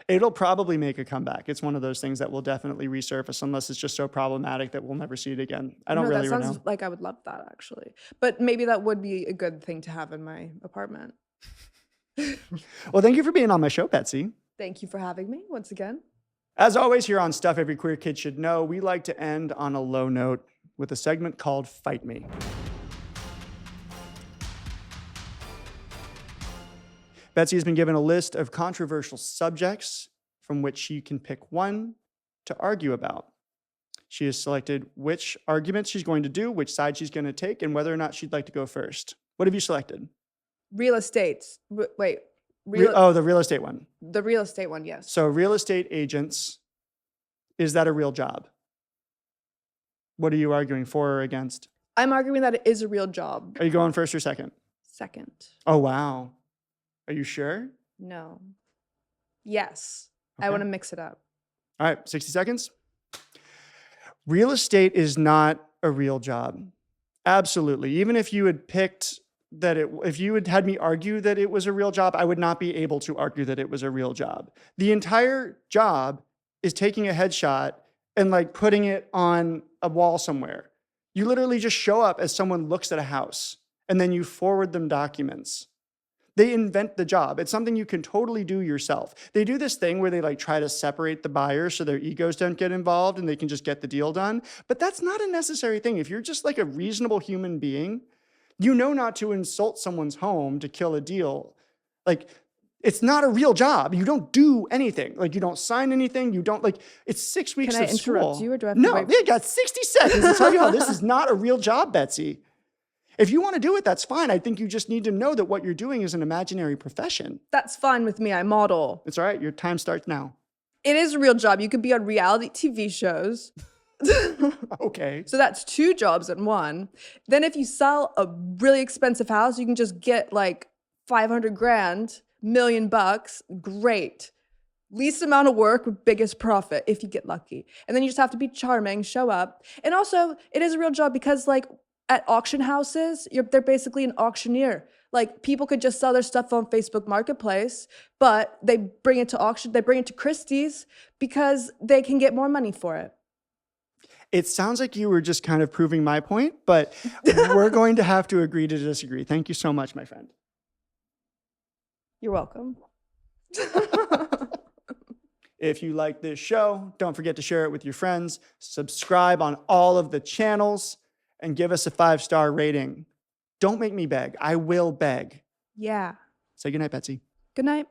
It'll probably make a comeback. It's one of those things that will definitely resurface unless it's just so problematic that we'll never see it again. I don't No, really that sounds know. like I would love that actually. But maybe that would be a good thing to have in my apartment. Well, thank you for being on my show, Betsy. Thank you for having me once again. As always, here on Stuff Every Queer Kid Should Know, we like to end on a low note with a segment called Fight Me. Betsy has been given a list of controversial subjects from which she can pick one to argue about. She has selected which arguments she's going to do, which side she's going to take, and whether or not she'd like to go first. What have you selected? Real estate. Wait. The real estate one. The real estate one, yes. So real estate agents, is that a real job? What are you arguing for or against? I'm arguing that it is a real job. Are you going first or second? Second. Oh, wow. Are you sure? No. Yes. Okay. I want to mix it up. All right, 60 seconds. Real estate is not a real job. Absolutely. Even if you had picked if you had had me argue that it was a real job, I would not be able to argue that it was a real job. The entire job is taking a headshot and like putting it on a wall somewhere. You literally just show up as someone looks at a house and then you forward them documents. They invent the job. It's something you can totally do yourself. They do this thing where they like try to separate the buyers so their egos don't get involved and they can just get the deal done. But that's not a necessary thing. If you're just like a reasonable human being, you know not to insult someone's home to kill a deal. Like, it's not a real job. You don't do anything. Like, you don't sign anything. You don't, like, it's 6 weeks of school. Can I interrupt you or do I have to No, wait? you got 60 seconds to tell you how this is not a real job, Betsy. If you want to do it, that's fine. I think you just need to know that what you're doing is an imaginary profession. That's fine with me. I model. It's all right. Your time starts now. It is a real job. You could be on reality TV shows. Okay. So that's 2 jobs in one. Then if you sell a really expensive house, you can just get like 500 grand, $1 million. Great. Least amount of work with biggest profit if you get lucky. And then you just have to be charming, show up. And also it is a real job because like at auction houses, they're basically an auctioneer. Like people could just sell their stuff on Facebook Marketplace, but they bring it to auction, they bring it to Christie's because they can get more money for it. It sounds like you were just kind of proving my point, but we're going to have to agree to disagree. Thank you so much, my friend. You're welcome. If you like this show, don't forget to share it with your friends, subscribe on all of the channels, and give us a 5-star rating. Don't make me beg. I will beg. Yeah. Say goodnight, Betsy. Good night,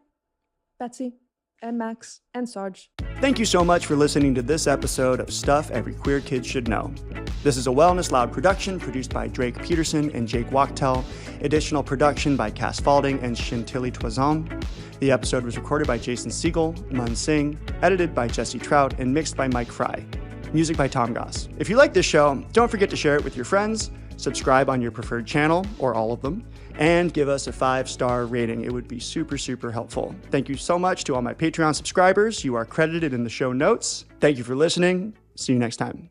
Betsy and Max and Sarge. Thank you so much for listening to this episode of Stuff Every Queer Kid Should Know. This is a Wellness Loud production produced by Drake Peterson and Jake Wachtel. Additional production by Cass Falding and Chantilly Toison. The episode was recorded by Jason Siegel, Mun Singh, edited by Jesse Trout, and mixed by Mike Fry. Music by Tom Goss. If you like this show, don't forget to share it with your friends, subscribe on your preferred channel, or all of them, and give us a 5-star rating. It would be super, super helpful. Thank you so much to all my Patreon subscribers. You are credited in the show notes. Thank you for listening. See you next time.